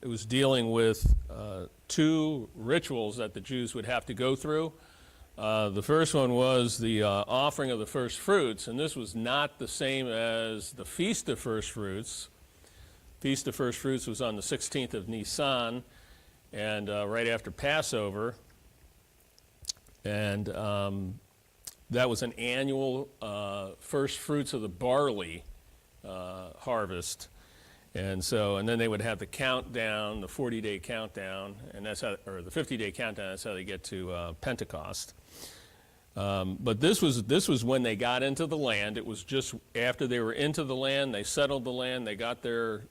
it was dealing with two rituals that the Jews would have to go through. The first one was the offering of the first fruits, and this was not the same as the Feast of First Fruits. Feast of First Fruits was on the 16th of Nisan, and right after Passover, and that was an annual first fruits of the barley harvest. And then they would have the countdown, the 40-day countdown, and that's how, or the 50-day countdown. That's how they get to Pentecost. But this was when they got into the land. It was just after they were into the land, they settled the land, they got their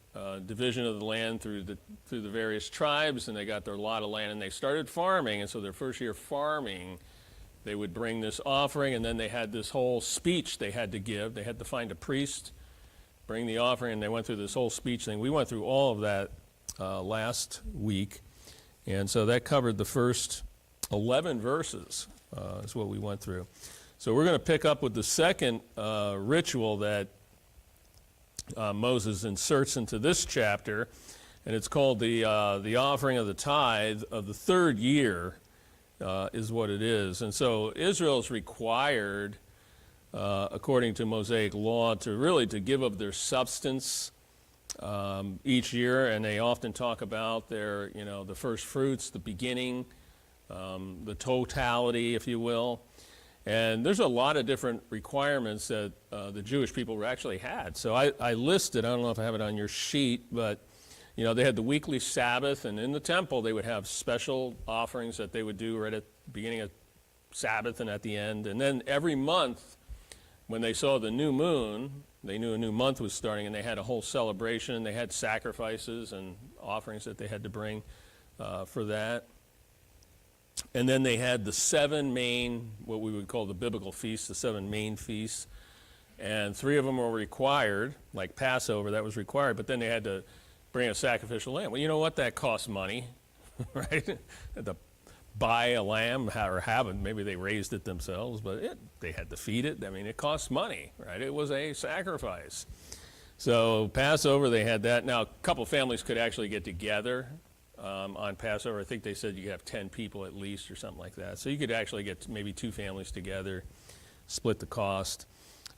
division of the land through the various tribes, and they got their lot of land, and they started farming. And so their first year farming, they would bring this offering, and then they had this whole speech they had to give. They had to find a priest, bring the offering, and they went through this whole speech thing. We went through all of that last week, and so that covered the first 11 verses is what we went through. So we're going to pick up with the second ritual that Moses inserts into this chapter, and it's called the offering of the tithe of the third year is what it is. And so Israel is required, according to Mosaic law, to give of their substance each year, and they often talk about their, the first fruits, the beginning, the totality, if you will. And there's a lot of different requirements that the Jewish people actually had. So I listed, I don't know if I have it on your sheet, but they had the weekly Sabbath, and in the temple they would have special offerings that they would do right at the beginning of Sabbath and at the end. And then every month, when they saw the new moon, they knew a new month was starting, and they had a whole celebration. They had sacrifices and offerings that they had to bring for that. And then they had the seven main, what we would call the biblical feasts, the seven main feasts. And 3 of them were required, like Passover, that was required, but then they had to bring a sacrificial lamb. Well, you know what? That costs money, right? Had to buy a lamb, or have it. Maybe they raised it themselves, but they had to feed it. I mean, it costs money, right? It was a sacrifice. So Passover, they had that. Now, a couple families could actually get together on Passover. I think they said you could have 10 people at least or something like that. So you could actually get maybe 2 families together, split the cost.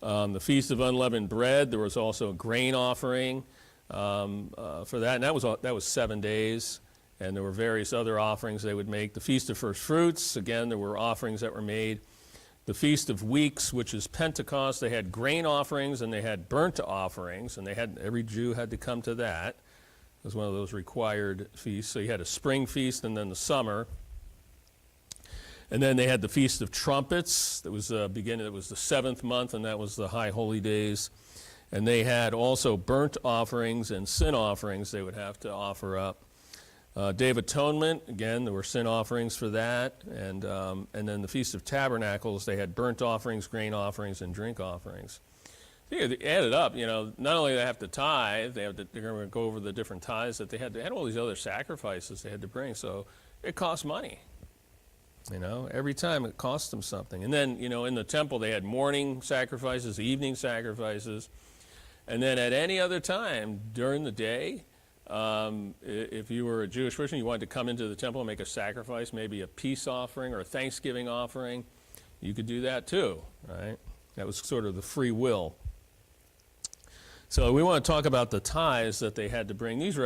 The Feast of Unleavened Bread, there was also a grain offering for that, and that was 7 days. And there were various other offerings they would make. The Feast of First Fruits, again, there were offerings that were made. The Feast of Weeks, which is Pentecost, they had grain offerings and they had burnt offerings, and every Jew had to come to that. It was one of those required feasts. So you had a spring feast and then the summer. And then they had the Feast of Trumpets. That was it was the 7th month, and that was the High Holy Days. And they had also burnt offerings and sin offerings they would have to offer up. Day of Atonement, again, there were sin offerings for that. And then the Feast of Tabernacles, they had burnt offerings, grain offerings, and drink offerings. So you add it up, not only do they have to tithe, they're going to go over the different tithes that they had. They had all these other sacrifices they had to bring, so it cost money. Every time it cost them something. And then, in the temple, they had morning sacrifices, evening sacrifices. And then at any other time during the day, if you were a Jewish person, you wanted to come into the temple and make a sacrifice, maybe a peace offering or a Thanksgiving offering, you could do that too, right? That was sort of the free will. So we want to talk about the tithes that they had to bring. These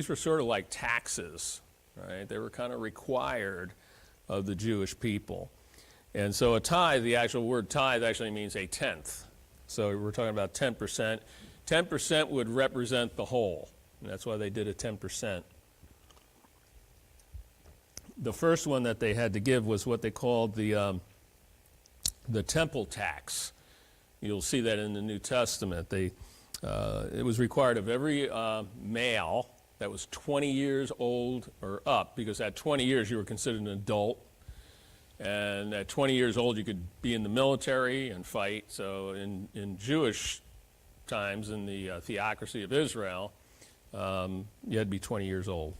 were sort of like taxes, right? They were kind of required of the Jewish people. And so a tithe, the actual word tithe actually means a tenth. So we're talking about 10%. 10% would represent the whole. And that's why they did a 10%. The first one that they had to give was what they called the temple tax. You'll see that in the New Testament. It was required of every male that was 20 years old or up, because at 20 years you were considered an adult. And at 20 years old you could be in the military and fight. So in Jewish times, in the theocracy of Israel, you had to be 20 years old.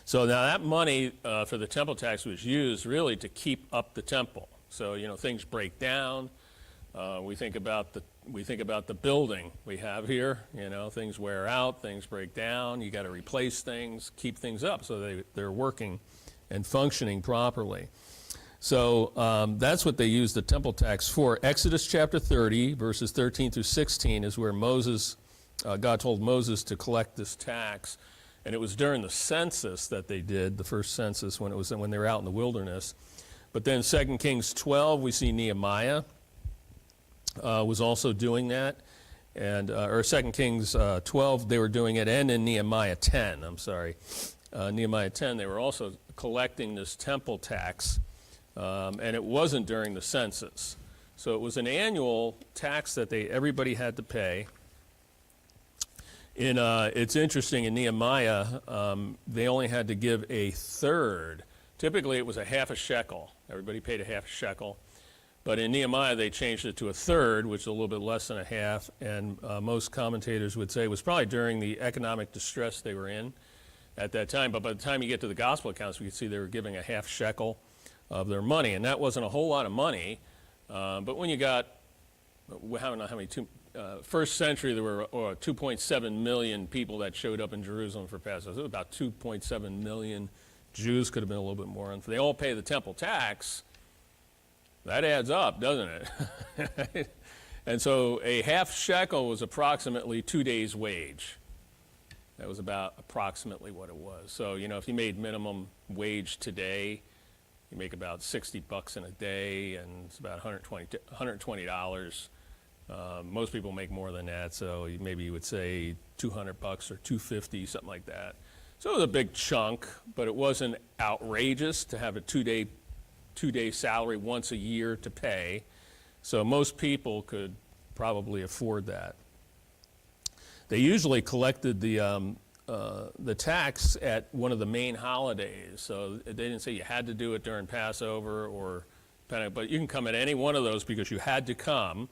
So now that money for the temple tax was used really to keep up the temple. So, things break down. We think about we think about the building we have here. Things wear out, things break down. You got to replace things, keep things up so they're working and functioning properly. So that's what they used the temple tax for. Exodus chapter 30, verses 13 through 16 is where God told Moses to collect this tax. And it was during the census that they did, the first census, when they were out in the wilderness. But then 2 Kings 12, we see Nehemiah was also doing that. Or 2 Kings 12, they were doing it, and in Nehemiah 10, Nehemiah 10, they were also collecting this temple tax. And it wasn't during the census. So it was an annual tax that everybody had to pay. It's interesting, in Nehemiah, they only had to give a third. Typically, it was a half a shekel. Everybody paid a half a shekel. But in Nehemiah, they changed it to a third, which is a little bit less than a half. And most commentators would say it was probably during the economic distress they were in at that time. But by the time you get to the gospel accounts, we can see they were giving a half shekel of their money. And that wasn't a whole lot of money. But when you got, I don't know how many, first century, there were 2.7 million people that showed up in Jerusalem for Passover. So about 2.7 million Jews, could have been a little bit more. If they all pay the temple tax, that adds up, doesn't it? And so a half shekel was approximately 2 days' wage. That was about approximately what it was. So, if you made minimum wage today, you make about $60 in a day, and it's about $120. Most people make more than that, so maybe you would say $200 or $250, something like that. So it was a big chunk, but it wasn't outrageous to have a two-day salary once a year to pay. So most people could probably afford that. They usually collected the tax at one of the main holidays. So they didn't say you had to do it during Passover but you can come at any one of those because you had to come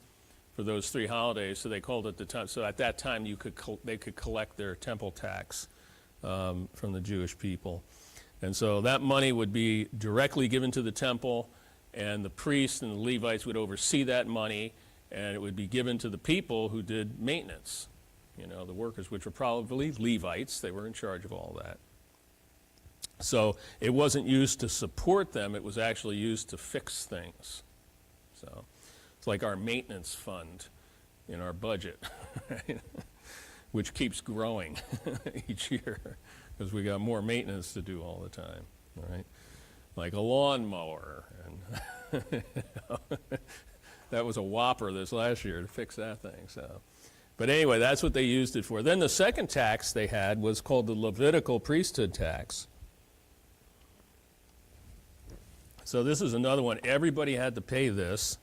for those 3 holidays. So they called it the time. So at that time, they could collect their temple tax from the Jewish people. And so that money would be directly given to the temple, and the priests and the Levites would oversee that money, and it would be given to the people who did maintenance. The workers, which were probably Levites. They were in charge of all that. So it wasn't used to support them. It was actually used to fix things. So it's like our maintenance fund in our budget, right? Which keeps growing each year because we got more maintenance to do all the time, right? Like a lawnmower. And that was a whopper this last year to fix that thing. But anyway, that's what they used it for. Then the second tax they had was called the Levitical priesthood tax. So this is another one. Everybody had to pay this,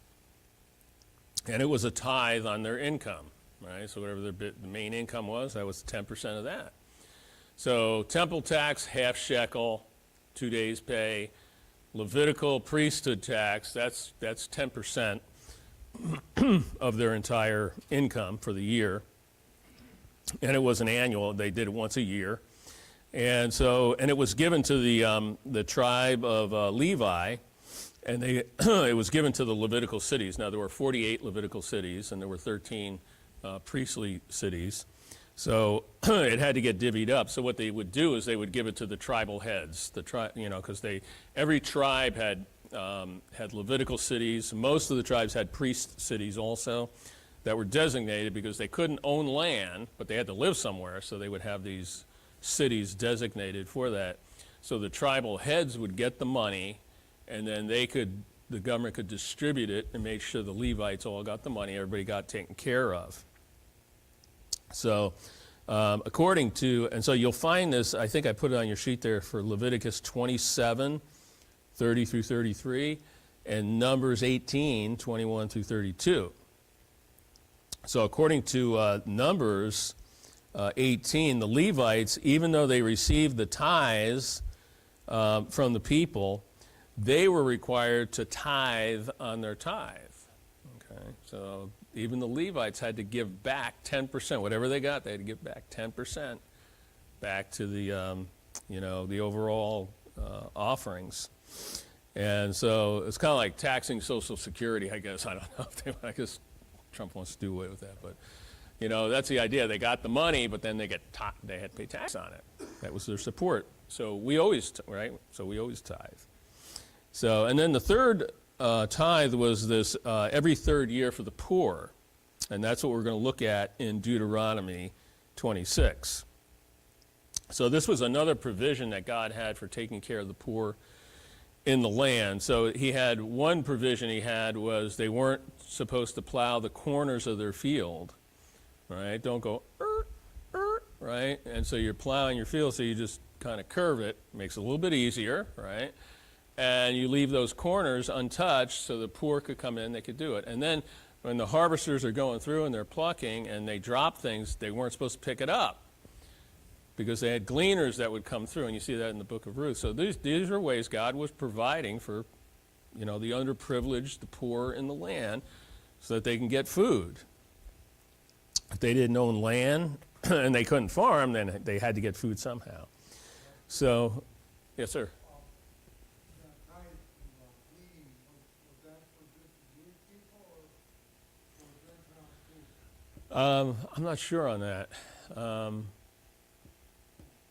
and it was a tithe on their income, right? So whatever the main income was, that was 10% of that. So temple tax, half shekel, 2 days' pay. Levitical priesthood tax, that's 10%. Of their entire income for the year, and it was an annual. They did it once a year, and it was given to the tribe of Levi, and it was given to the Levitical cities. Now there were 48 Levitical cities, and there were 13 priestly cities, so it had to get divvied up. So what they would do is they would give it to the tribal heads, because every tribe had Levitical cities. Most of the tribes had priest cities also that were designated because they couldn't own land, but they had to live somewhere, so they would have these cities designated for that. So the tribal heads would get the money, and then the government could distribute it and make sure the Levites all got the money, everybody got taken care of. So and so you'll find this, I think I put it on your sheet there, for Leviticus 27, 30 through 33, and Numbers 18, 21 through 32. So according to Numbers 18, the Levites, even though they received the tithes from the people, they were required to tithe on their tithe. Okay, so even the Levites had to give back 10%. Whatever they got, they had to give back 10% back to the overall offerings. And so it's kind of like taxing Social Security, I guess. I don't know if they want to just Trump wants to do away with that, but that's the idea. They got the money, but then they had to pay tax on it. That was their support. So we always tithe. So, and then the third tithe was this every third year for the poor, and that's what we're going to look at in Deuteronomy 26. So this was another provision that God had for taking care of the poor in the land. So he had one provision was they weren't supposed to plow the corners of their field, right? Don't go, right? And so you're plowing your field, so you just kind of curve it, makes it a little bit easier, right? And you leave those corners untouched so the poor could come in, they could do it. And then when the harvesters are going through and they're plucking and they drop things, they weren't supposed to pick it up because they had gleaners that would come through, and you see that in the book of Ruth. So these are ways God was providing for, the underprivileged, the poor in the land, so that they can get food. If they didn't own land and they couldn't farm, then they had to get food somehow. So, yes, sir. I'm not sure on that.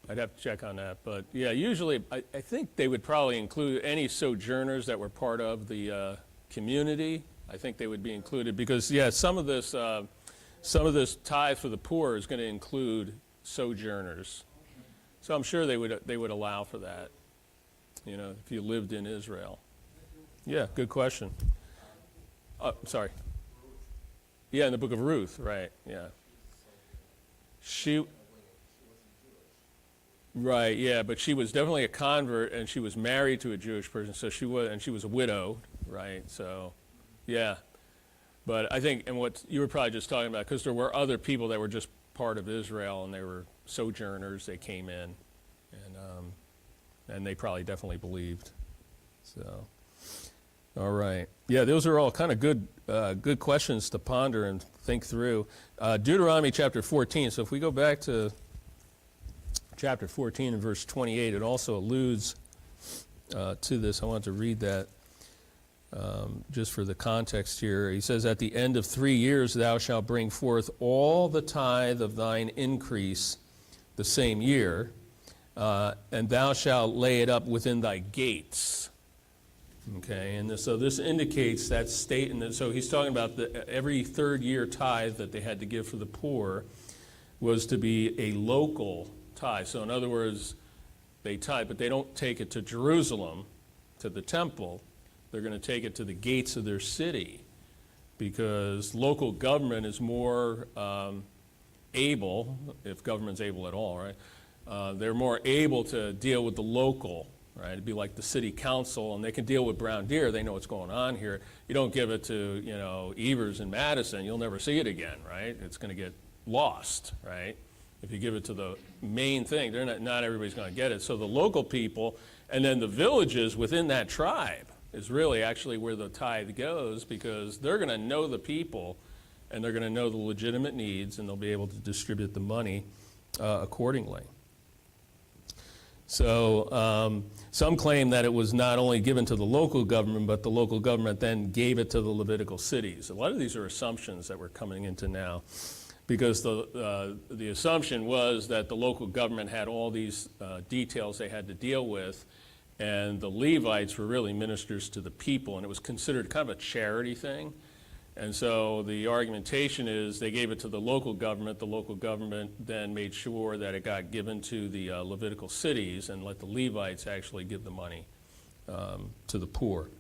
I'd have to check on that. But yeah, usually I think they would probably include any sojourners that were part of the community. I think they would be included because, yeah, some of this tithe for the poor is going to include sojourners. So I'm sure they would allow for that, if you lived in Israel. Yeah, good question. Sorry. Yeah, in the book of Ruth, right, yeah. Right, yeah, but she was definitely a convert, and she was married to a Jewish person, so she was a widow, right, so, yeah. But I think, and what you were probably just talking about, because there were other people that were just part of Israel, and they were sojourners, they came in, and they probably definitely believed, so. All right. Yeah, those are all kind of good questions to ponder and think through. Deuteronomy chapter 14. So if we go back to chapter 14 and verse 28, it also alludes to this. I want to read that just for the context here. He says, "At the end of 3 years thou shalt bring forth all the tithe of thine increase the same year, and thou shalt lay it up within thy gates." Okay, and so this indicates that state, and so he's talking about every third year tithe that they had to give for the poor was to be a local tithe. So in other words, they tithe, but they don't take it to Jerusalem, to the temple. They're going to take it to the gates of their city, because local government is more able, if government's able at all, right? They're more able to deal with the local. Right, it'd be like the city council, and they can deal with Brown Deer. They know what's going on here. You don't give it to, Evers and Madison, you'll never see it again, right? It's going to get lost, right? If you give it to the main thing, not everybody's going to get it. So the local people, and then the villages within that tribe is really actually where the tithe goes, because they're going to know the people, and they're going to know the legitimate needs, and they'll be able to distribute the money accordingly. So some claim that it was not only given to the local government, but the local government then gave it to the Levitical cities. A lot of these are assumptions that we're coming into now, because the assumption was that the local government had all these details they had to deal with, and the Levites were really ministers to the people, and it was considered kind of a charity thing. And so the argumentation is they gave it to the local government. The local government then made sure that it got given to the Levitical cities and let the Levites actually give the money to the poor.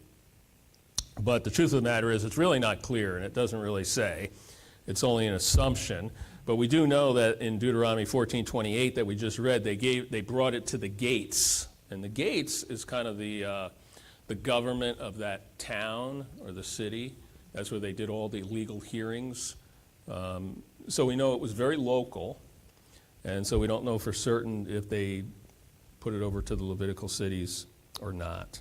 But the truth of the matter is it's really not clear, and it doesn't really say. It's only an assumption. But we do know that in Deuteronomy 14:28 that we just read, they brought it to the gates. And the gates is kind of the government of that town or the city. That's where they did all the legal hearings. So we know it was very local, and so we don't know for certain if they put it over to the Levitical cities or not.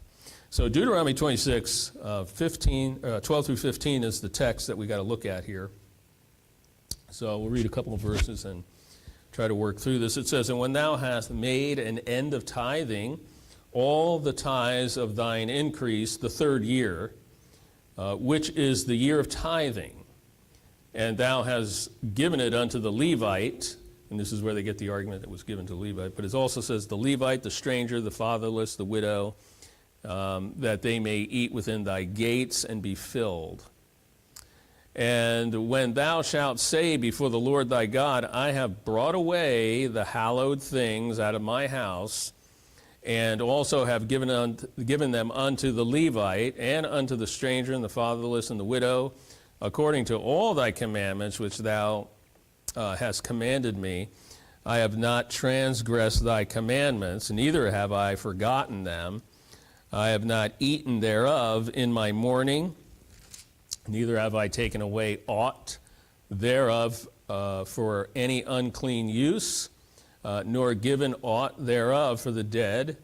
So Deuteronomy 26, 12 through 15 is the text that we got to look at here. So we'll read a couple of verses and try to work through this. It says, "And when thou hast made an end of tithing, all the tithes of thine increase the third year, which is the year of tithing, and thou hast given it unto the Levite, and this is where they get the argument that it was given to the Levite, but it also says the Levite, the stranger, the fatherless, the widow, that they may eat within thy gates and be filled. And when thou shalt say before the Lord thy God, I have brought away the hallowed things out of my house, and also have given them unto the Levite, and unto the stranger, and the fatherless, and the widow, according to all thy commandments which thou hast commanded me, I have not transgressed thy commandments, neither have I forgotten them. I have not eaten thereof in my mourning, neither have I taken away aught thereof for any unclean use, nor given aught thereof for the dead.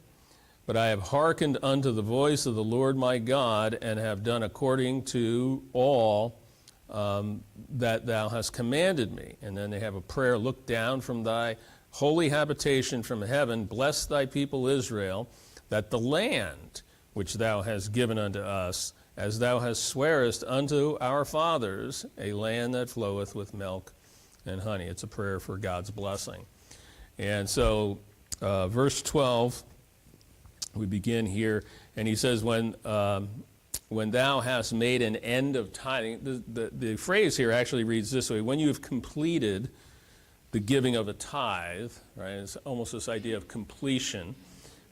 But I have hearkened unto the voice of the Lord my God, and have done according to all that thou hast commanded me. And then they have a prayer, look down from thy holy habitation from heaven, bless thy people Israel, that the land which thou hast given unto us, as thou hast swearest unto our fathers, a land that floweth with milk and honey. It's a prayer for God's blessing. And so verse 12, we begin here, and he says, when thou hast made an end of tithing, the phrase here actually reads this way: when you have completed the giving of a tithe, right? It's almost this idea of completion.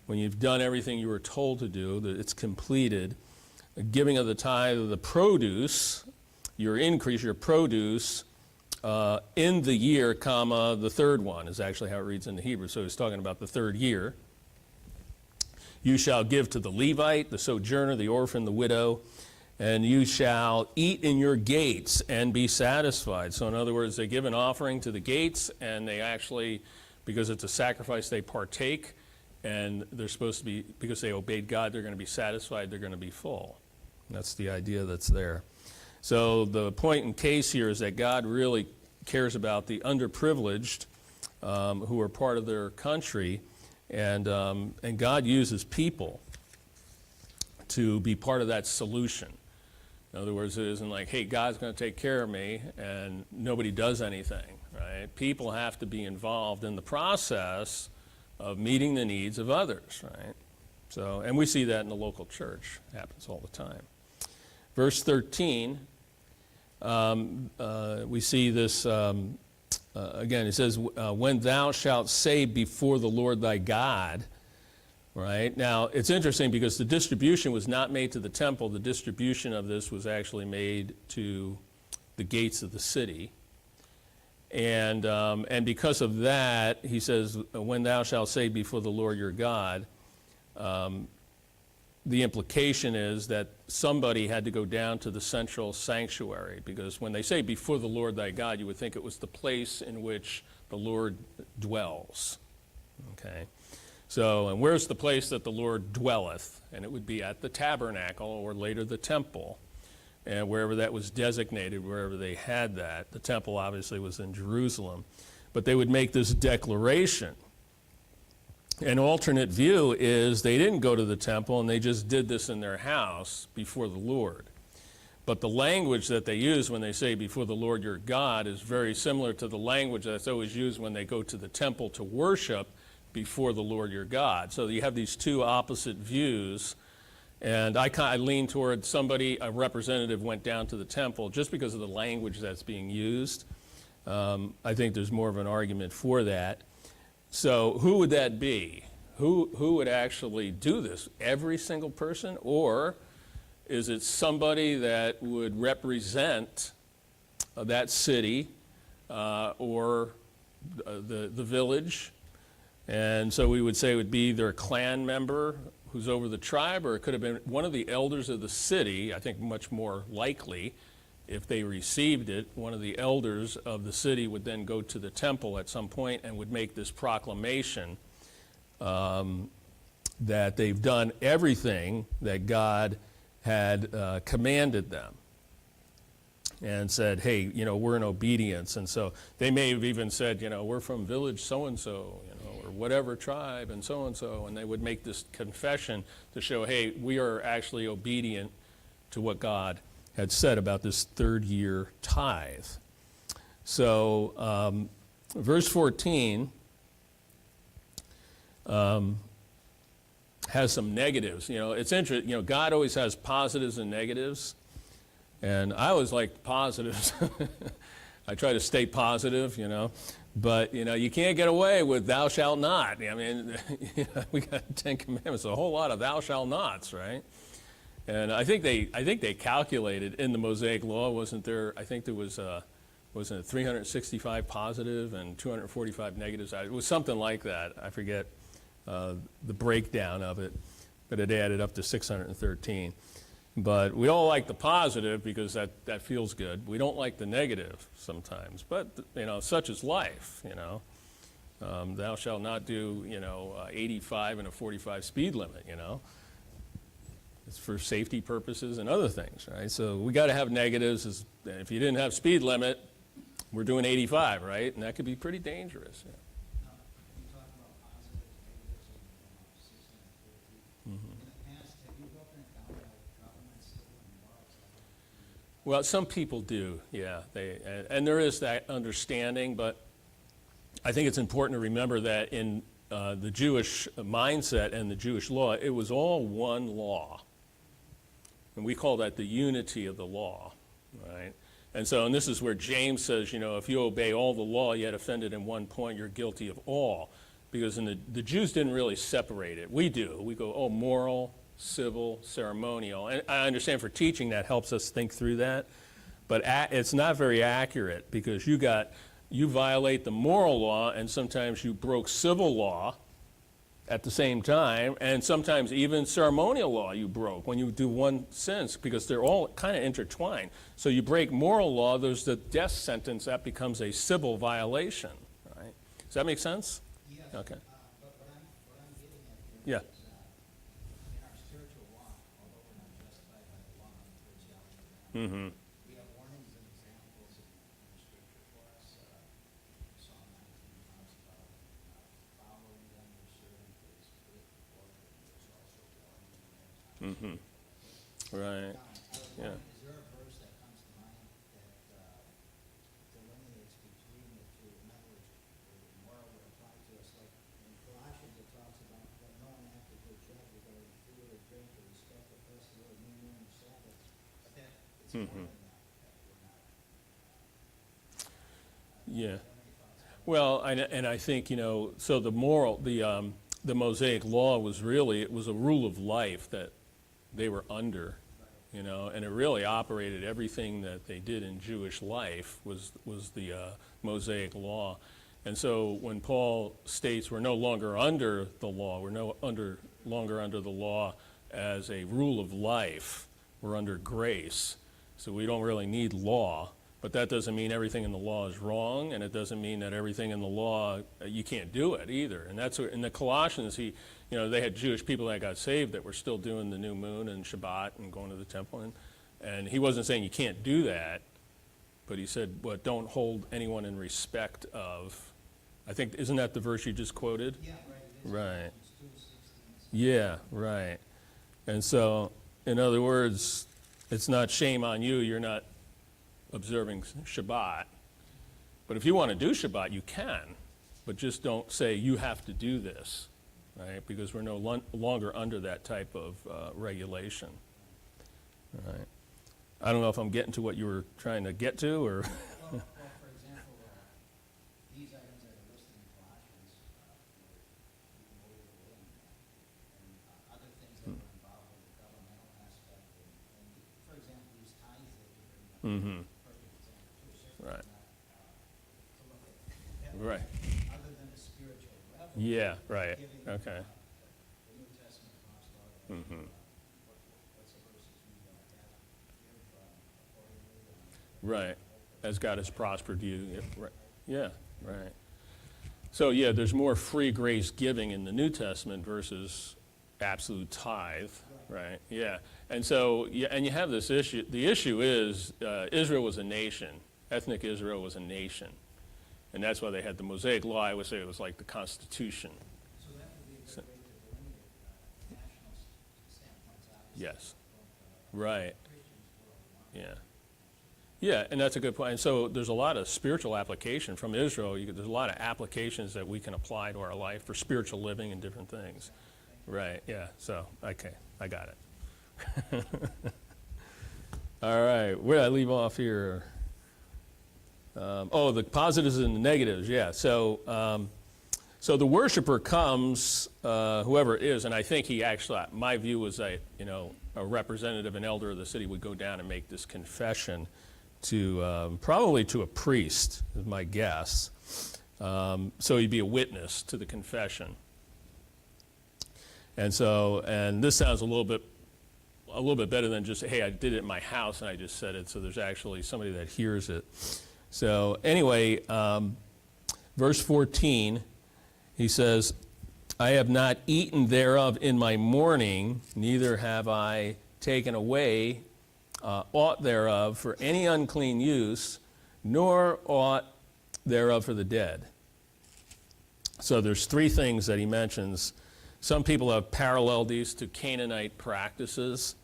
When you've done everything you were told to do, that it's completed. The giving of the tithe of the produce, your increase, your produce, in the year, comma, the third one is actually how it reads in the Hebrew. So he's talking about the third year. You shall give to the Levite, the sojourner, the orphan, the widow, and you shall eat in your gates and be satisfied. So in other words, they give an offering to the gates, and they actually, because it's a sacrifice, they partake, and they're supposed to be, because they obeyed God, they're going to be satisfied, they're going to be full. That's the idea that's there. So the point in case here is that God really cares about the underprivileged who are part of their country, and God uses people to be part of that solution. In other words, it isn't like, hey, God's going to take care of me, and nobody does anything, right? People have to be involved in the process of meeting the needs of others, right? So, and we see that in the local church. It happens all the time. Verse 13, we see this, again, it says, when thou shalt say before the Lord thy God, right? Now, it's interesting because the distribution was not made to the temple. The distribution of this was actually made to the gates of the city. And because of that, he says, when thou shalt say before the Lord your God, the implication is that somebody had to go down to the central sanctuary, because when they say before the Lord thy God, you would think it was the place in which the Lord dwells. Okay? So, and where's the place that the Lord dwelleth? And it would be at the tabernacle, or later the temple. And wherever that was designated, wherever they had that. The temple obviously was in Jerusalem. But they would make this declaration. An alternate view is they didn't go to the temple and they just did this in their house before the Lord. But the language that they use when they say before the Lord your God is very similar to the language that's always used when they go to the temple to worship before the Lord your God. So you have these two opposite views. And I lean toward a representative went down to the temple just because of the language that's being used. I think there's more of an argument for that. So who would that be? Who would actually do this? Every single person? Or is it somebody that would represent that city or the village? And so we would say it would be either a clan member who's over the tribe, or it could have been one of the elders of the city. I think much more likely, if they received it, one of the elders of the city would then go to the temple at some point and would make this proclamation that they've done everything that God had commanded them, and said, hey, we're in obedience. And so they may have even said, we're from village so-and-so, or whatever tribe and so-and-so, and they would make this confession to show, hey, we are actually obedient to what God had said about this third year tithe. So verse 14 has some negatives. It's interesting. God always has positives and negatives, and I always like positives. I try to stay positive, but you can't get away with thou shalt not. I mean, we got 10 commandments, a whole lot of thou shalt nots, right? And I think they calculated in the Mosaic Law, wasn't there? I think there was wasn't it 365 positive and 245 negatives? It was something like that. I forget the breakdown of it, but it added up to 613. But we all like the positive because that feels good. We don't like the negative sometimes. But such is life. Thou shalt not do 85 and a 45 speed limit. It's for safety purposes and other things, right? So we got to have negatives. If you didn't have speed limit, we're doing 85, right? And that could be pretty dangerous. Yeah. You talk about positives, negatives, and 650. In the past, have you broken it down by government, civil, and laws? Well, some people do, yeah. And there is that understanding, but I think it's important to remember that in the Jewish mindset and the Jewish law, it was all one law. And we call that the unity of the law, right? And this is where James says, if you obey all the law, yet offended in one point, you're guilty of all. Because the Jews didn't really separate it. We do. We go, moral, civil, ceremonial. And I understand for teaching that helps us think through that. But it's not very accurate because you violate the moral law and sometimes you broke civil law at the same time, and sometimes even ceremonial law you broke when you do one sense because they're all kind of intertwined. So you break moral law, there's the death sentence, that becomes a civil violation, right? Does that make sense? Yes. Okay. But what I'm getting at here Yeah. is in our spiritual walk, although we're not justified by the law, which Mm-hmm. we have warnings and examples in Scripture for us. Psalm 19 talks about following them or serving is good for them. There's also warning in there. Mm-hmm. Right. Yeah. Is there a verse that comes to mind that delineates between the two? In other words, the moral would apply to us. Like in Colossians, it talks about that no one act as your judge regarding food or drink or respect the festival or new moon or Sabbath. But that it's more than that. We're not. Yeah. Well, and I think, so the Mosaic law was really, it was a rule of life that they were under, and it really operated everything that they did in Jewish life was the Mosaic law. And so when Paul states we're no longer under the law, we're longer under the law as a rule of life, we're under grace. So we don't really need law. But that doesn't mean everything in the law is wrong, and it doesn't mean that everything in the law, you can't do it either. And that's what, in the Colossians, they had Jewish people that got saved that were still doing the new moon and Shabbat and going to the temple. And he wasn't saying you can't do that, but he said, but don't hold anyone in respect of, I think, isn't that the verse you just quoted? Yeah, right. Right. It's 2:16. Yeah, right. And so, in other words, it's not shame on you, you're not observing Shabbat. But if you want to do Shabbat, you can. But just don't say you have to do this, right? Because we're no longer under that type of regulation, right? I don't know if I'm getting to what you were trying to get to, or... Well, for example, these items that are listed in Colossians, you can go either way on that. And other things that are involved with the governmental aspect, and for example, these tithes that you bring up, Mm-hmm. perfect example too. Certainly Right. not to look at Right. other than the spiritual level. Yeah, right. Giving, Okay. the New Testament talks about Mm-hmm. what's the verses we have give accordingly. Right. As God has prospered you. Yeah, right. Yeah, right. So, yeah, there's more free grace giving in the New Testament versus absolute tithe, right? Yeah. And so, and you have this issue. The issue is Israel was a nation. Ethnic Israel was a nation. And that's why they had the Mosaic Law. I would say it was like the Constitution. So that would be a good way to delineate national standpoints, obviously. Yes. Right. Christians worldwide. Yeah. Yeah, and that's a good point. And so there's a lot of spiritual application from Israel. There's a lot of applications that we can apply to our life for spiritual living and different things. Right, yeah. So, okay, I got it. All right, where did I leave off here? The positives and the negatives, yeah. So, so the worshiper comes, whoever it is, and I think he actually, my view was that, a representative, an elder of the city would go down and make this confession to, probably to a priest, is my guess. So he'd be a witness to the confession. And so, and this sounds a little bit better than just, hey, I did it in my house and I just said it, so there's actually somebody that hears it. So anyway, verse 14, he says, I have not eaten thereof in my mourning, neither have I taken away aught thereof for any unclean use, nor aught thereof for the dead. So there's three things that he mentions. Some people have paralleled these to Canaanite practices.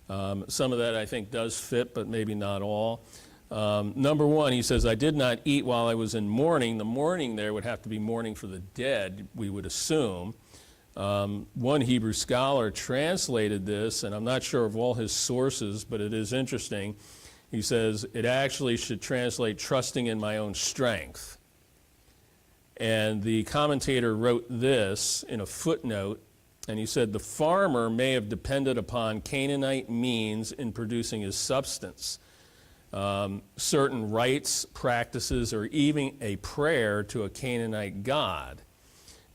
Some of that I think does fit, but maybe not all. Number one, he says, I did not eat while I was in mourning. The mourning there would have to be mourning for the dead, we would assume. One Hebrew scholar translated this, and I'm not sure of all his sources, but it is interesting. He says, it actually should translate trusting in my own strength. And the commentator wrote this in a footnote, and he said, the farmer may have depended upon Canaanite means in producing his substance. Certain rites, practices, or even a prayer to a Canaanite god.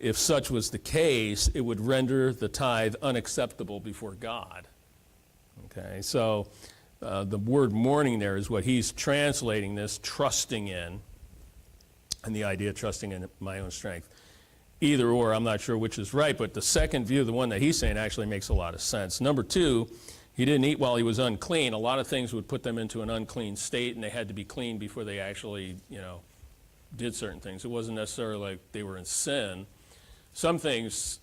If such was the case, it would render the tithe unacceptable before God. Okay, so the word mourning there is what he's translating this, trusting in, and the idea of trusting in my own strength. Either or, I'm not sure which is right, but the second view, the one that he's saying, actually makes a lot of sense. Number two, he didn't eat while he was unclean. A lot of things would put them into an unclean state, and they had to be clean before they actually, did certain things. It wasn't necessarily like they were in sin. Some things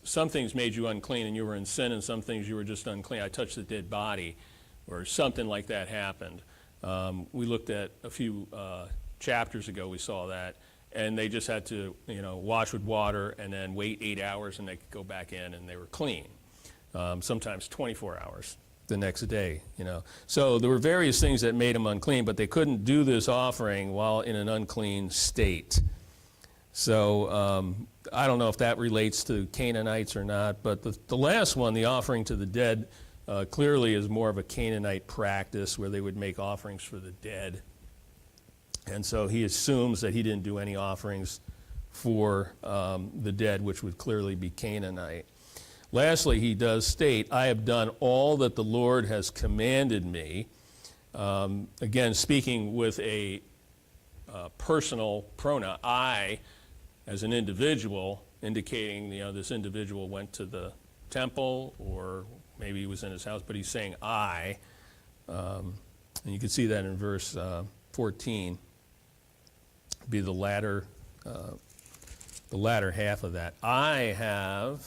made you unclean and you were in sin, and some things you were just unclean. I touched a dead body, or something like that happened. We looked at a few chapters ago, we saw that, and they just had to, wash with water and then wait 8 hours, and they could go back in and they were clean. Sometimes 24 hours the next day, So there were various things that made them unclean, but they couldn't do this offering while in an unclean state. So I don't know if that relates to Canaanites or not, but the last one, the offering to the dead, clearly is more of a Canaanite practice where they would make offerings for the dead. And so he assumes that he didn't do any offerings for the dead, which would clearly be Canaanite. Lastly, he does state, I have done all that the Lord has commanded me. Again, speaking with a personal pronoun, I, as an individual, indicating, this individual went to the temple, or maybe he was in his house, but he's saying I. And you can see that in verse 14. Be the latter half of that. I have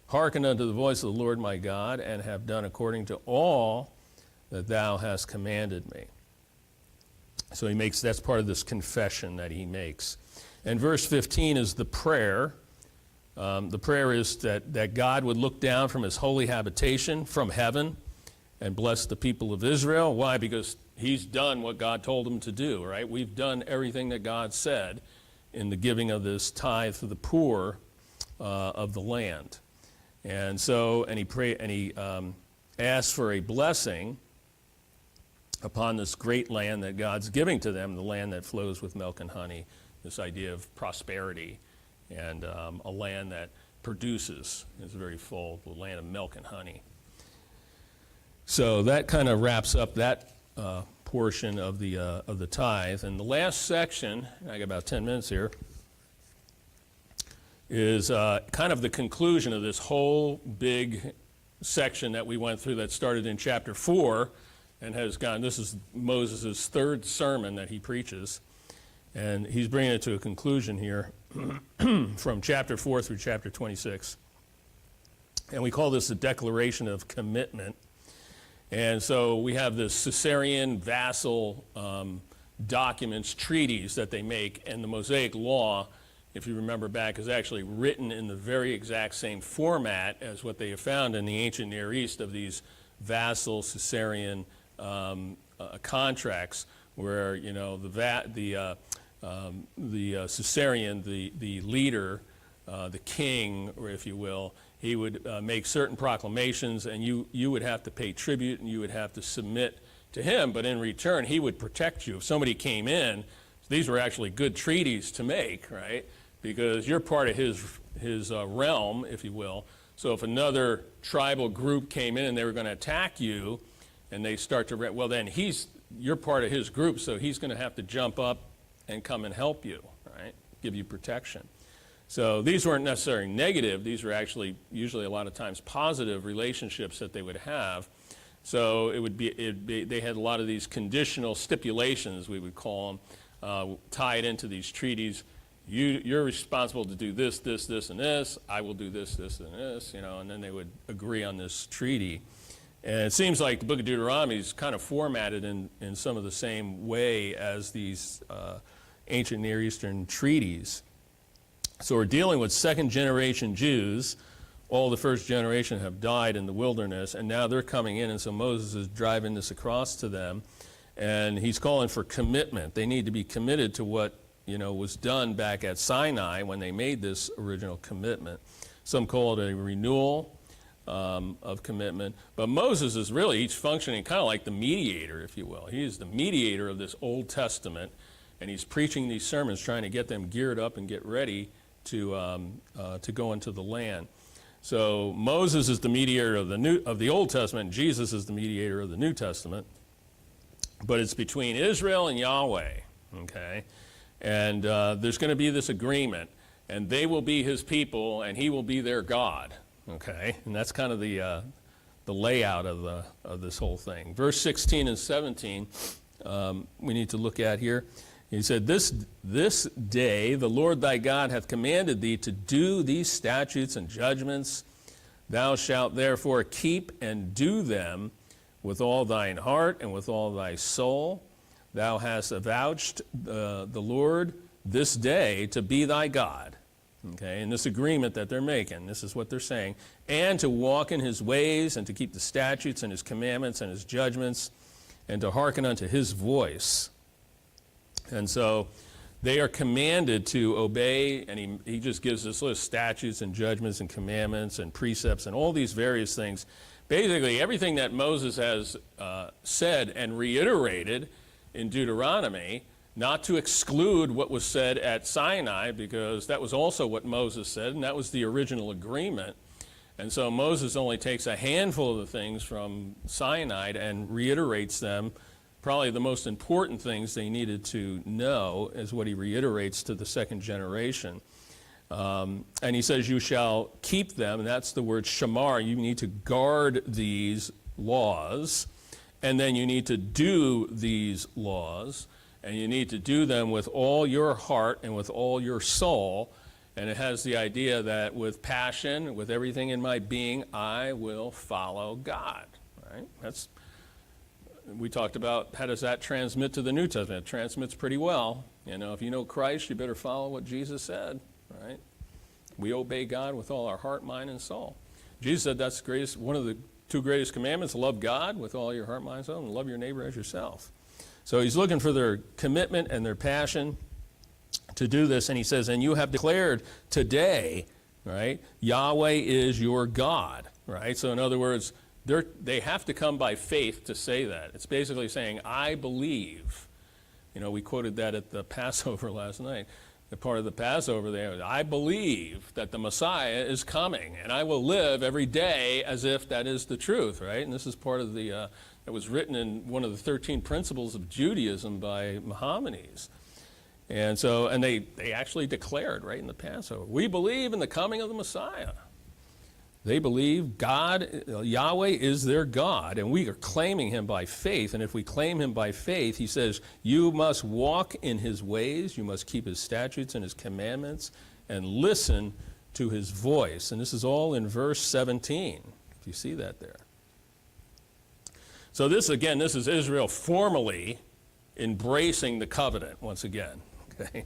hearkened unto the voice of the Lord my God, and have done according to all that thou hast commanded me. So that's part of this confession that he makes. And verse 15 is the prayer. The prayer is that God would look down from his holy habitation from heaven and bless the people of Israel. Why? Because he's done what God told him to do, right? We've done everything that God said in the giving of this tithe to the poor of the land. And so, and he asked for a blessing upon this great land that God's giving to them, the land that flows with milk and honey, this idea of prosperity, and a land that produces, is very full, the land of milk and honey. So that kind of wraps up that portion of the tithe. And the last section, I got about 10 minutes here, is kind of the conclusion of this whole big section that we went through that started in chapter 4 and has gone, this is Moses' third sermon that he preaches, and he's bringing it to a conclusion here from chapter 4 through chapter 26. And we call this a declaration of commitment. And so we have the Caesarean vassal documents, treaties that they make, and the Mosaic Law, if you remember back, is actually written in the very exact same format as what they have found in the ancient Near East of these vassal Caesarean contracts, where the Caesarean, the leader, the king, or if you will, he would make certain proclamations, and you would have to pay tribute, and you would have to submit to him, but in return, he would protect you. If somebody came in, these were actually good treaties to make, right? Because you're part of his realm, if you will. So if another tribal group came in and they were going to attack you, and they start to, well, then you're part of his group, so he's going to have to jump up and come and help you, right? Give you protection. So these weren't necessarily negative. These were actually usually a lot of times positive relationships that they would have. So they had a lot of these conditional stipulations, we would call them, tied into these treaties. You're responsible to do this, this, this, and this. I will do this, this, and this, and then they would agree on this treaty. And it seems like the book of Deuteronomy is kind of formatted in some of the same way as these ancient Near Eastern treaties. So we're dealing with second-generation Jews. All the first generation have died in the wilderness, and now they're coming in, and so Moses is driving this across to them, and he's calling for commitment. They need to be committed to what was done back at Sinai when they made this original commitment. Some call it a renewal of commitment, but Moses is really each functioning kind of like the mediator, if you will. He is the mediator of this Old Testament, and he's preaching these sermons, trying to get them geared up and get ready to go into the land. So Moses is the mediator of the Old Testament, and Jesus is the mediator of the New Testament. But it's between Israel and Yahweh, okay? And there's going to be this agreement, and they will be his people, and he will be their God, okay? And that's kind of the layout of this whole thing. Verse 16 and 17, we need to look at here. He said, this day the Lord thy God hath commanded thee to do these statutes and judgments. Thou shalt therefore keep and do them with all thine heart and with all thy soul. Thou hast avouched the Lord this day to be thy God. Okay, and this agreement that they're making, this is what they're saying. And to walk in his ways, and to keep the statutes and his commandments and his judgments, and to hearken unto his voice. And so they are commanded to obey, and he just gives this list of statutes and judgments and commandments and precepts and all these various things. Basically, everything that Moses has said and reiterated in Deuteronomy, not to exclude what was said at Sinai, because that was also what Moses said, and that was the original agreement. And so Moses only takes a handful of the things from Sinai and reiterates them. Probably the most important things they needed to know is what he reiterates to the second generation. And he says, you shall keep them, and that's the word shamar. You need to guard these laws, and then you need to do these laws, and you need to do them with all your heart and with all your soul. And it has the idea that with passion, with everything in my being, I will follow God, right? We talked about how does that transmit to the New Testament. It transmits pretty well. If you know Christ, you better follow what Jesus said, right? We obey God with all our heart, mind, and soul. Jesus said that's the greatest, one of the two greatest commandments, love God with all your heart, mind, and soul, and love your neighbor as yourself. So he's looking for their commitment and their passion to do this, and he says, and you have declared today, right, Yahweh is your God, right? So in other words, they have to come by faith to say that. It's basically saying, I believe. We quoted that at the Passover last night. The part of the Passover there, I believe that the Messiah is coming, and I will live every day as if that is the truth, right? And this is part of that was written in one of the 13 principles of Judaism by Maimonides. And they actually declared right in the Passover, we believe in the coming of the Messiah. They believe God, Yahweh is their God, and we are claiming him by faith. And if we claim him by faith, he says, you must walk in his ways, you must keep his statutes and his commandments, and listen to his voice. And this is all in verse 17, if you see that there. So this is Israel formally embracing the covenant once again. Okay?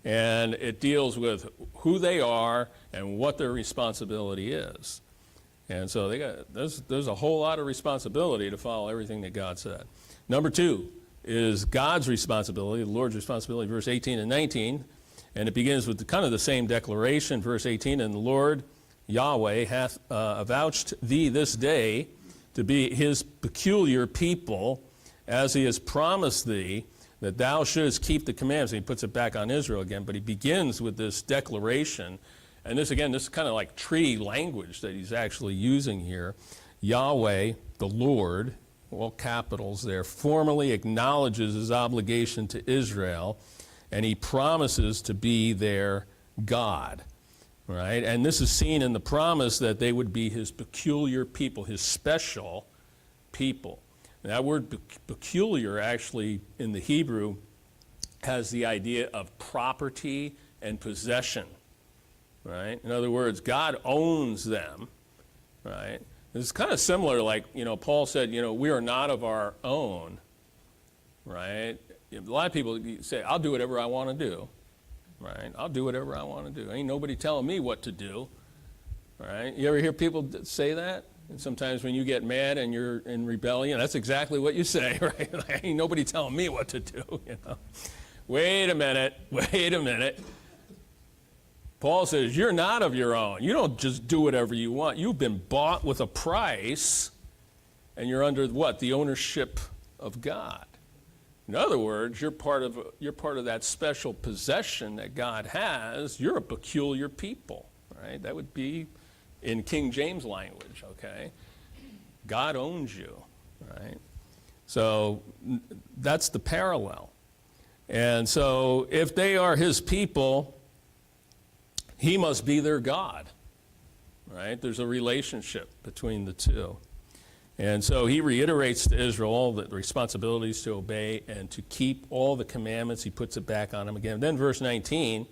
And it deals with who they are and what their responsibility is. And so there's a whole lot of responsibility to follow everything that God said. Number 2 is God's responsibility, the Lord's responsibility, verse 18 and 19. And it begins with kind of the same declaration, verse 18, and the Lord Yahweh hath avouched thee this day to be his peculiar people, as he has promised thee, that thou shouldest keep the commandments. And he puts it back on Israel again, but he begins with this declaration. And this is kind of like treaty language that he's actually using here. Yahweh, the Lord, all capitals there, formally acknowledges his obligation to Israel, and he promises to be their God, right? And this is seen in the promise that they would be his peculiar people, his special people. And that word peculiar actually in the Hebrew has the idea of property and possession, right? In other words, God owns them, right? It's kind of similar, like, Paul said, we are not of our own, right? A lot of people say, I'll do whatever I want to do, right? I'll do whatever I want to do. Ain't nobody telling me what to do, right? You ever hear people say that? And sometimes when you get mad and you're in rebellion, that's exactly what you say, right? Like, ain't nobody telling me what to do, Wait a minute. Paul says, you're not of your own. You don't just do whatever you want. You've been bought with a price, and you're under what? The ownership of God. In other words, you're part of that special possession that God has. You're a peculiar people, right? That would be in King James language, okay? God owns you, right? So that's the parallel. And so if they are his people, he must be their God, right? There's a relationship between the two. And so he reiterates to Israel all the responsibilities to obey and to keep all the commandments. He puts it back on them again. Then verse 19,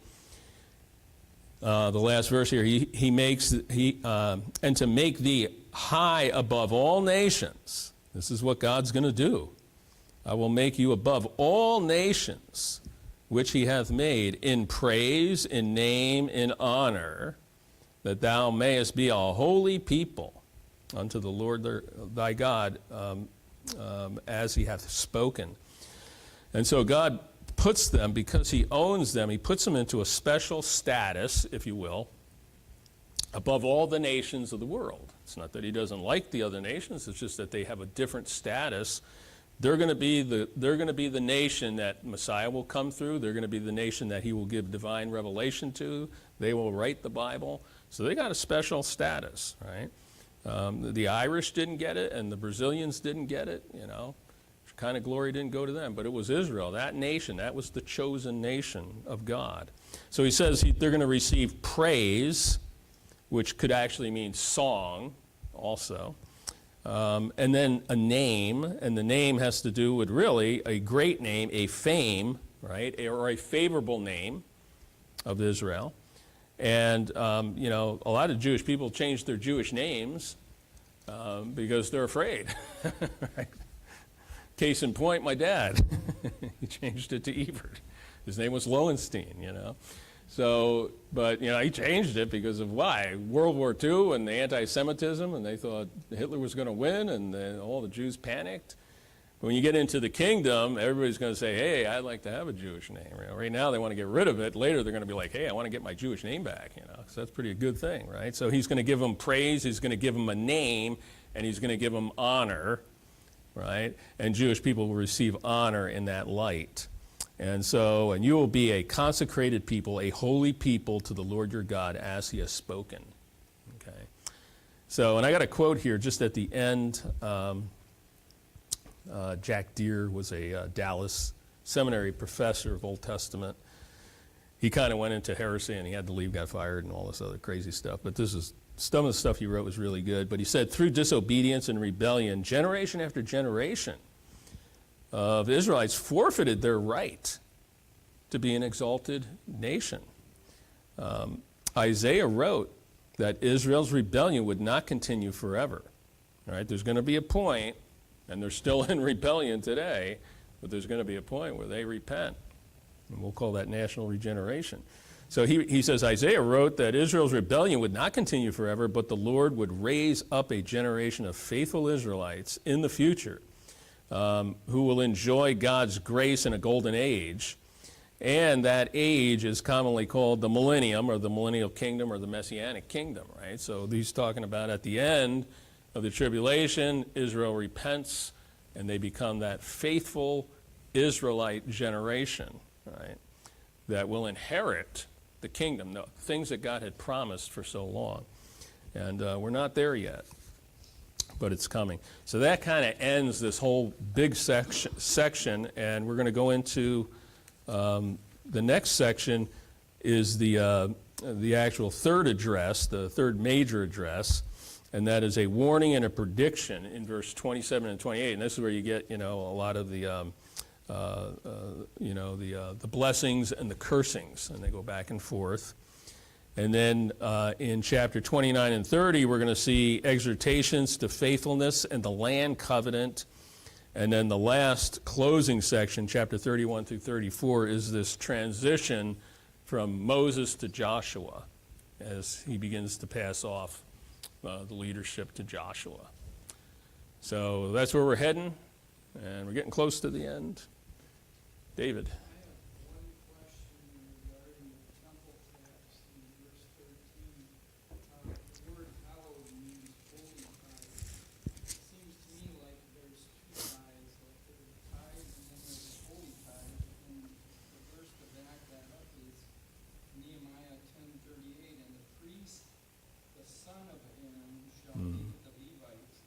the last verse here, and to make thee high above all nations. This is what God's going to do. I will make you above all nations, which he hath made, in praise, in name, in honor, that thou mayest be a holy people unto the Lord thy God, as he hath spoken. And so God puts them, because he owns them, he puts them into a special status, if you will, above all the nations of the world. It's not that he doesn't like the other nations, it's just that they have a different status. They're going to be the nation that Messiah will come through. They're going to be the nation that he will give divine revelation to. They will write the Bible. So they got a special status, right? The Irish didn't get it, and the Brazilians didn't get it, kind of glory didn't go to them, but it was Israel, that nation. That was the chosen nation of God. So he says they're going to receive praise, which could actually mean song also. And then a name, and the name has to do with really a great name, a fame, right, or a favorable name of Israel. And, a lot of Jewish people change their Jewish names because they're afraid. Right? Case in point, my dad, he changed it to Evert. His name was Lowenstein, So, but, he changed it because of why? World War II and the anti-Semitism, and they thought Hitler was going to win, and then all the Jews panicked. But when you get into the kingdom, everybody's going to say, hey, I'd like to have a Jewish name. Right now they want to get rid of it. Later they're going to be like, hey, I want to get my Jewish name back, So that's pretty a good thing, right? So he's going to give them praise, he's going to give them a name, and he's going to give them honor, right? And Jewish people will receive honor in that light. And you will be a consecrated people, a holy people to the Lord your God, as he has spoken. Okay. So, and I got a quote here just at the end. Jack Deere was a Dallas seminary professor of Old Testament. He kind of went into heresy and he had to leave, got fired, and all this other crazy stuff. But some of the stuff he wrote was really good. But he said, through disobedience and rebellion, generation after generation of Israelites forfeited their right to be an exalted nation. Isaiah wrote that Israel's rebellion would not continue forever. All right, there's going to be a point And they're still in rebellion today, but there's going to be a point where they repent. And we'll call that national regeneration. So he says, Isaiah wrote that Israel's rebellion would not continue forever, but the Lord would raise up a generation of faithful Israelites in the future who will enjoy God's grace in a golden age. And that age is commonly called the millennium, or the millennial kingdom, or the messianic kingdom, right? So he's talking about at the end of the tribulation, Israel repents, and they become that faithful Israelite generation, right, that will inherit the kingdom, the things that God had promised for so long. And we're not there yet, but it's coming. So that kind of ends this whole big section, and we're going to go into the next section is the actual third address, the third major address, and that is a warning and a prediction in verse 27 and 28. And this is where you get, a lot of the blessings and the cursings, and they go back and forth. And then in chapter 29 and 30, we're going to see exhortations to faithfulness and the land covenant. And then the last closing section, chapter 31 through 34, is this transition from Moses to Joshua as he begins to pass off the leadership to Joshua. So that's where we're heading, and we're getting close to the end. David. I have one question regarding the temple tax in verse 13. The word hallowed means holy tithe. It seems to me like there's two tithes, like there's a tithe and then there's a holy tithe. And the verse to back that up is Nehemiah 10:38, and the priest, the son of Aaron, shall be with the Levites.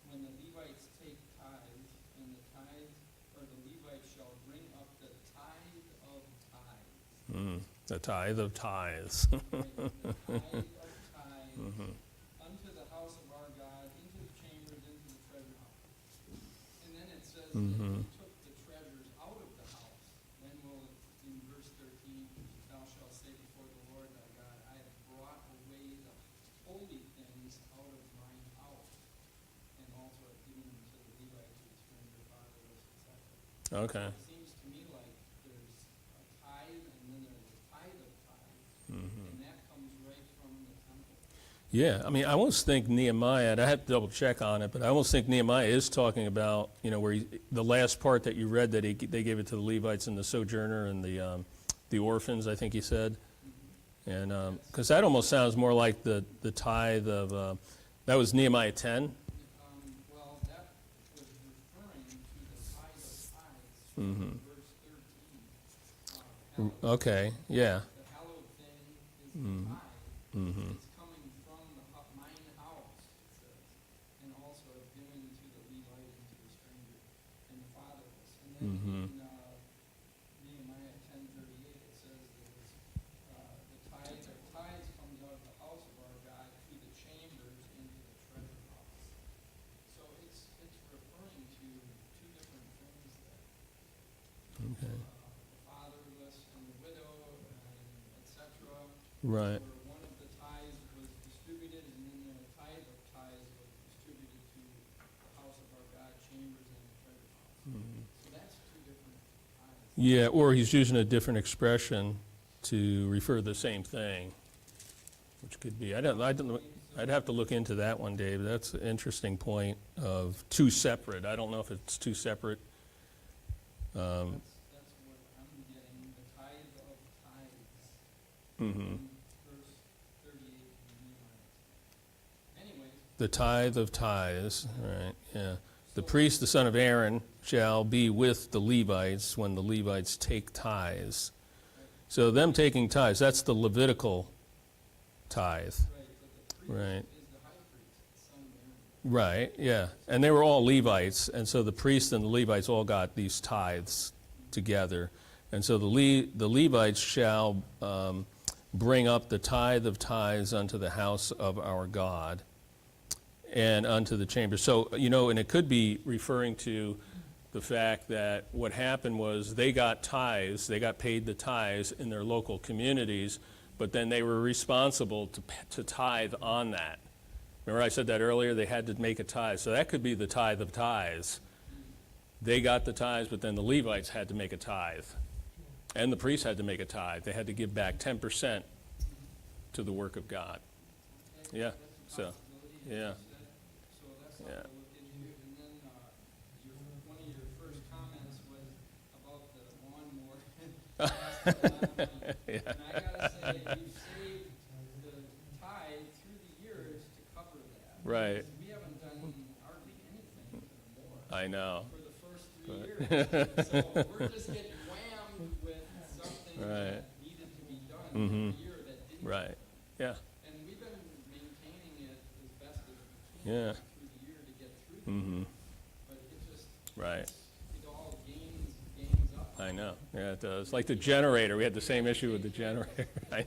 When the Levites take tithes, and the tithe, or the Levites shall bring up the tithe of tithes. The tithe of tithes. Right, the tithe of tithes unto the house of our God, into the chambers, into the treasure house. And then it says that he took the treasures out of the house. Then will, in verse 13, thou shalt say before the Lord thy God, I have brought away the holy things out of mine house, and also have given them to the Levites who returned their fatherless, etc. Okay. It seems to me like there's a tithe, and then there's a tithe of tithes, and that comes right from the temple. Yeah, I mean, I almost think Nehemiah, and I have to double check on it, but I almost think Nehemiah is talking about, where the last part that you read, that they gave it to the Levites and the sojourner and the orphans, I think he said. And because that almost sounds more like the tithe of, that was Nehemiah 10. Well, that was referring to the tithe of tithes from verse 13. Okay, yeah. The hallowed thing is the tithe. It's coming from mine house, it says, and also have given to the Levite and to the stranger and the fatherless. And then in Nehemiah 10:38, it says that the tithe of tithes comes out of the house of our God to the chambers into the treasure house. So it's referring to two different things there. Okay. The fatherless and the widow, and etc. Right. Where one of the tithes was distributed, and then the tithe of tithes was distributed to the house of our God, chambers, and the treasure house. So that's two different tithes. Yeah, or he's using a different expression to refer to the same thing, which could be. I'd have to look into that one, Dave. That's an interesting point of two separate. I don't know if it's two separate. That's what I'm getting, the tithe of tithes. Verse 38 in Nehemiah. Anyways, The tithe of tithes, right, yeah. The priest, the son of Aaron, shall be with the Levites when the Levites take tithes. So them taking tithes, that's the Levitical tithe. right, but the priest Right. is the high priest, the son of Aaron. Right, yeah. And they were all Levites, and so the priests and the Levites all got these tithes together. And so the Levites shall bring up the tithe of tithes unto the house of our God and unto the chamber. So, and it could be referring to the fact that what happened was they got tithes, they got paid the tithes in their local communities, but then they were responsible to tithe on that. Remember I said that earlier? They had to make a tithe. So that could be the tithe of tithes. They got the tithes, but then the Levites had to make a tithe. And the priests had to make a tithe. They had to give back 10% to the work of God. Yeah, so, yeah. So that's something Yeah. to look into. And then one of your first comments was about the lawnmower. Cost a lot of money. Yeah. And I gotta say, we've saved the tithe through the years to cover that. Right. Because we haven't done hardly anything more I know. for the first 3 years. So we're just getting whammed with something Right. that needed to be done Mhm. every year that didn't. Right. Yeah. And we've been maintaining it as best as we can Yeah. through the year to get through the Mm-hmm. year. But it just, Right. it all gains up. I know. Yeah, it does. Like the generator. We had the same issue with the generator. A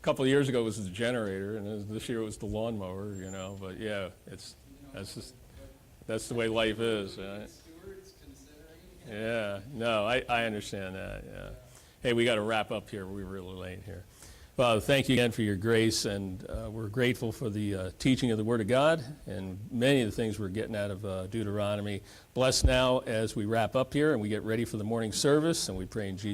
couple of years ago it was the generator, and this year it was the lawnmower, But yeah, that's the way life is, right? Stewards considering. Yeah. No, I understand that. Yeah. Hey, we got to wrap up here. We're really late here. Father, thank you again for your grace, and we're grateful for the teaching of the Word of God and many of the things we're getting out of Deuteronomy. Bless now as we wrap up here and we get ready for the morning service, and we pray in Jesus'